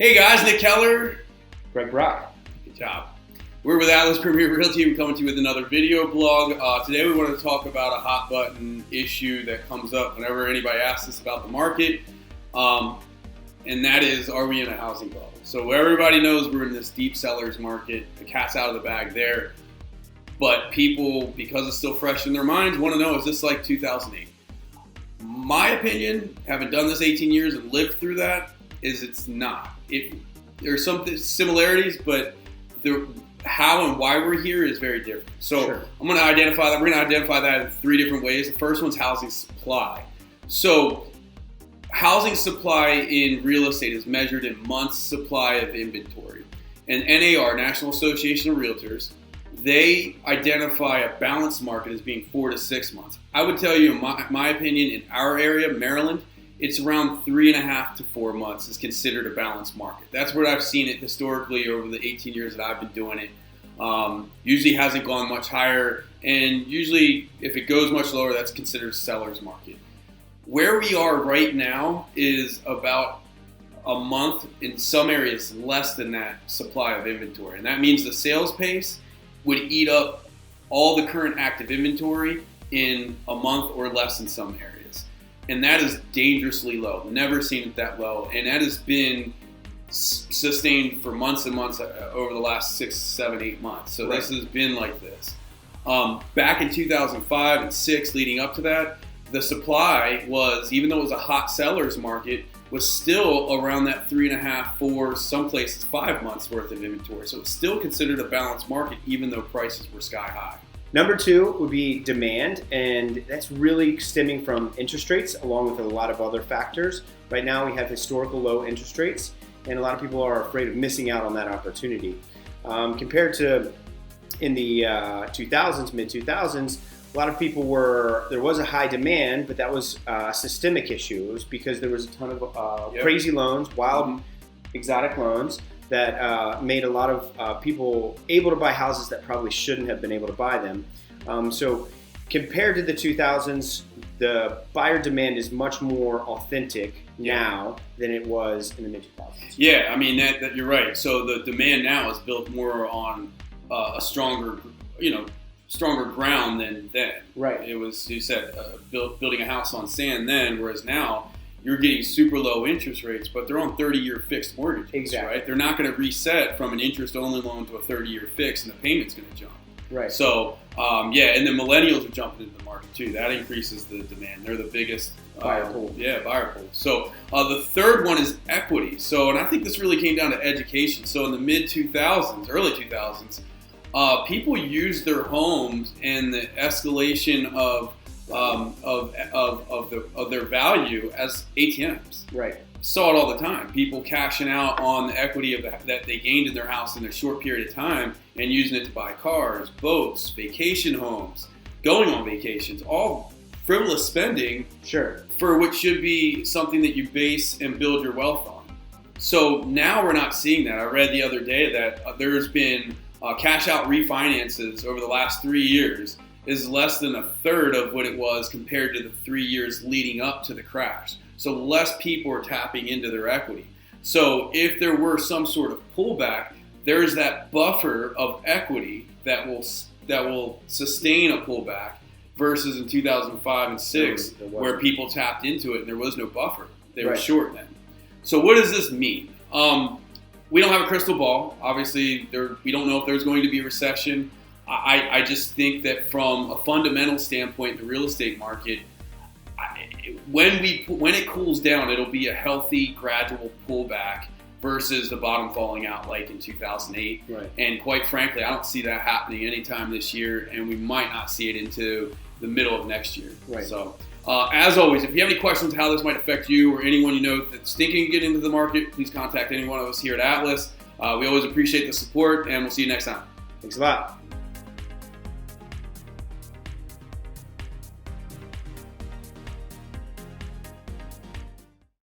Hey guys, Nick Kellar. Greg Brock. Good job. We're with Atlas Premier Realty. We're coming to you with another video blog. Today we want to talk about a hot button issue that comes up whenever anybody asks us about the market. And that is, are we in a housing bubble? So everybody knows we're in this deep sellers market. The cat's out of the bag there. But people, because it's still fresh in their minds, want to know, is this like 2008? My opinion, having done this 18 years and lived through that, is it's not. There's some similarities, but how and why we're here is very different. So sure. I'm going to identify that. We're going to identify that in three different ways. The first one's housing supply. So housing supply in real estate is measured in months supply of inventory. And NAR, National Association of Realtors, they identify a balanced market as being 4 to 6 months. I would tell you, in my opinion, in our area, Maryland, it's around 3.5 to 4 months is considered a balanced market. That's where I've seen it historically over the 18 years that I've been doing it. Usually hasn't gone much higher, and usually if it goes much lower, that's considered a seller's market. Where we are right now is about a month, in some areas less than that supply of inventory. And that means the sales pace would eat up all the current active inventory in a month or less in some areas. And that is dangerously low. Never seen it that low. And that has been sustained for months and months over the last 6, 7, 8 months. So This has been like this. Back in 2005 and 6, leading up to that, the supply was, even though it was a hot seller's market, was still around that 3.5, 4, some places 5 months worth of inventory. So it's still considered a balanced market, even though prices were sky high. Number 2 would be demand, and that's really stemming from interest rates along with a lot of other factors. Right now we have historical low interest rates, and a lot of people are afraid of missing out on that opportunity. Compared to in the 2000s, mid-2000s, a lot of people there was a high demand, but that was a systemic issue. It was because there was a ton of crazy loans, wild, exotic loans, that made a lot of people able to buy houses that probably shouldn't have been able to buy them. So compared to the 2000s, the buyer demand is much more authentic now than it was in the mid-2000s. Yeah, I mean, that you're right. So the demand now is built more on a stronger ground than then. Right. It was, you said, building a house on sand then, whereas now you're getting super low interest rates, but they're on 30-year fixed mortgages. Exactly. Right? They're not going to reset from an interest-only loan to a 30-year fix, and the payment's going to jump. Right. So, and then millennials are jumping into the market too. That increases the demand. They're the biggest buyer pool. Buyer pool. So the third one is equity. So, and I think this really came down to education. So in the mid-2000s, early 2000s, people used their homes and the escalation of their value as ATMs. Right. Saw it all the time. People cashing out on the equity that they gained in their house in a short period of time and using it to buy cars, boats, vacation homes, going on vacations, all frivolous spending. Sure. For what should be something that you base and build your wealth on. So now we're not seeing that. I read the other day that there's been cash out refinances over the last 3 years is less than a third of what it was compared to the 3 years leading up to the crash. So less people are tapping into their equity. So if there were some sort of pullback, there's that buffer of equity that will sustain a pullback versus in 2005 and 6 where people tapped into it and there was no buffer. They were short then. So what does this mean? We don't have a crystal ball. Obviously, we don't know if there's going to be a recession. I just think that from a fundamental standpoint in the real estate market, when it cools down, it'll be a healthy, gradual pullback versus the bottom falling out like in 2008. Right. And quite frankly, I don't see that happening anytime this year, and we might not see it into the middle of next year. Right. So, as always, if you have any questions how this might affect you or anyone you know that's thinking of getting into the market, please contact any one of us here at Atlas. We always appreciate the support, and we'll see you next time. Thanks a lot.